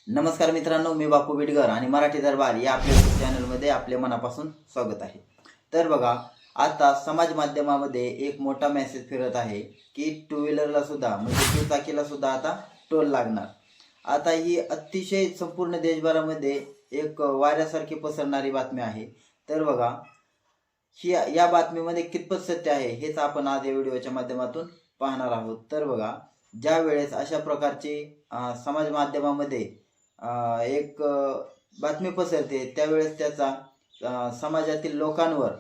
नमस्कार मित्रांनो, मी बापू बिडगर आणि मराठी दरबार या आपल्या YouTube चॅनलमध्ये आपले मनापासून स्वागत आहे। तर बघा, आता समाज माध्यमामध्ये एक मोठा मेसेज फिरत आहे की टू व्हीलरला सुद्धा म्हणजे दुचाकीला सुद्धा आता टोल लागणार। आता ही अतिशय संपूर्ण देशभरामध्ये एक वाऱ्यासारखी पसरणारी बातमी आहे। तर बघा, ही या बातमीमध्ये कितपत सत्य आहे हेच आपण आज या व्हिडिओच्या माध्यमातून पाहणार आहोत। तर बघा, ज्या वेळेस अशा प्रकारची समाज माध्यमामध्ये एक बातमी पसरते त्यावेळेस त्याचा समाजातील लोकांवर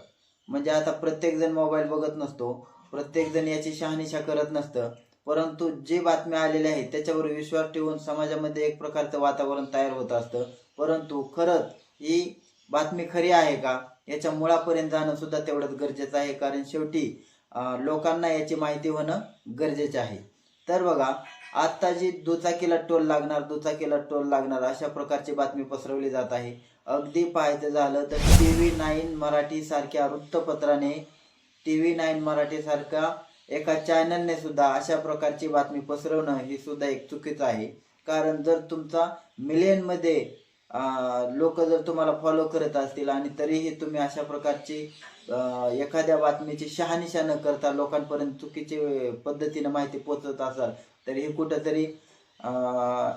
म्हणजे आता प्रत्येकजण मोबाईल बघत नसतो, प्रत्येकजण याची शहानिशा करत नसतं, परंतु जे बातम्या आलेल्या आहेत त्याच्यावर विश्वास ठेवून समाजामध्ये एक प्रकारचं वातावरण तयार होत असतं। परंतु खरंच ही बातमी खरी आहे का याच्या मुळापर्यंत जाणं सुद्धा तेवढंच गरजेचं आहे, कारण शेवटी लोकांना याची माहिती होणं गरजेचे आहे। तर बघा, आता जी दुचाकीला टोल लागणार अशा प्रकारची बातमी पसरवली जात आहे। अगदी पाहायचं झालं तर TV9 मराठी सारख्या वृत्तपत्राने, TV9 मराठी सारख्या एका चॅनलने सुद्धा अशा प्रकारची बातमी पसरवणं ही सुद्धा एक चुकीचं आहे। कारण जर तुमचा मिलियनमध्ये लोक जर तुम्हाला फॉलो करत असतील आणि तरीही तुम्ही अशा प्रकारची एखाद्या बातमीची शहानिशा न करता लोकांपर्यंत चुकीची पद्धतीने माहिती पोहोचवत असाल तर हे कुठंतरी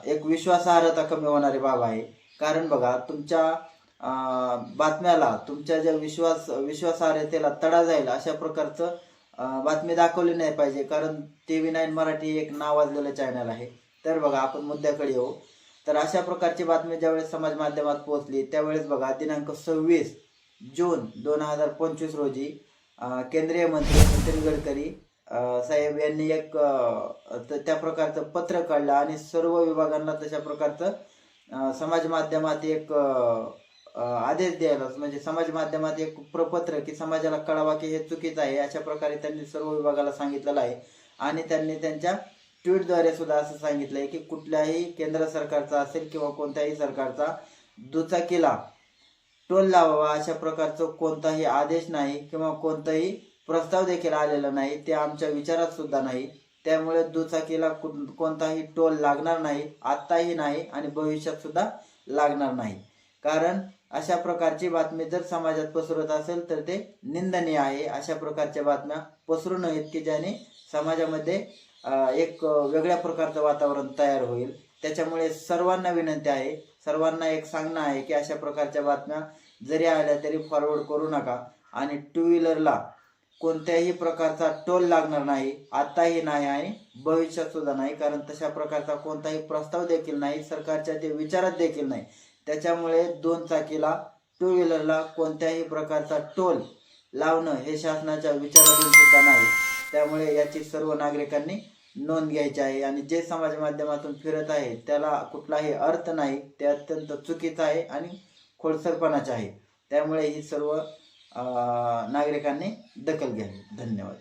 एक विश्वासार्हता कमी होणारी बाब आहे। कारण बघा, तुमच्या बातम्याला तुमच्या ज्या विश्वासार्हतेला तडा जाईल अशा प्रकारचं बातमी दाखवली नाही पाहिजे, कारण TV9 मराठी एक नावाजलेलं चॅनल आहे। तर बघा, आपण मुद्द्याकडे येऊ। तर अशा प्रकारची बातमी ज्यावेळेस समाज माध्यमात पोहोचली त्यावेळेस बघा, दिनांक 26 जून 2025 रोजी केंद्रीय मंत्री नितीन गडकरी साहेब यांनी एक त्या प्रकारचं पत्र काढलं आणि सर्व विभागांना तशा प्रकारचं समाज माध्यमात एक आदेश द्यायला म्हणजे समाज माध्यमात एक प्रपत्र की समाजाला कळावा की हे चुकीचं आहे अशा प्रकारे त्यांनी सर्व विभागाला सांगितलेलं आहे। आणि त्यांनी त्यांच्या ट्विटद्वारे सुद्धा असं सांगितलं आहे की कुठल्याही केंद्र सरकारचा असेल किंवा कोणत्याही सरकारचा दुचाकीला टोल लावावा अशा प्रकारचं कोणताही आदेश नाही किंवा कोणताही प्रस्ताव देखील आलेला नाही, ते आमच्या विचारात सुद्धा नाही। त्यामुळे दुचाकीला कोणताही टोल लागणार नाही, आत्ताही नाही आणि भविष्यात सुद्धा लागणार नाही। कारण अशा प्रकारची बातमी जर समाजात पसरत असेल तर ते निंदनीय आहे। अशा प्रकारच्या बातम्या पसरू नयेत की ज्याने समाजामध्ये एक वेगळ्या प्रकारचं वातावरण तयार होईल। त्याच्यामुळे सर्वांना विनंती आहे, सर्वांना एक सांगणं आहे की अशा प्रकारच्या बातम्या जरी आल्या तरी फॉरवर्ड करू नका। आणि टू व्हीलरला कोणत्याही प्रकारचा टोल लागणार नाही, आताही नाही आणि भविष्यात सुद्धा नाही, कारण तशा प्रकारचा कोणताही प्रस्ताव देखील नाही, सरकारच्या ते विचारात देखील नाही। त्याच्यामुळे दोन चाकीला टू व्हीलरला कोणत्याही प्रकारचा टोल लावणं हे शासनाच्या विचाराधीन सुद्धा नाही। त्यामुळे याची सर्व नागरिकांनी नोंद घ्यायची आहे आणि जे समाज माध्यमातून फिरत आहे त्याला कुठलाही अर्थ नाही, ते अत्यंत चुकीचं आहे आणि खोडसाळपणाचे आहे। त्यामुळे ही सर्व नागरिकांनी दखल घ्यावी। धन्यवाद।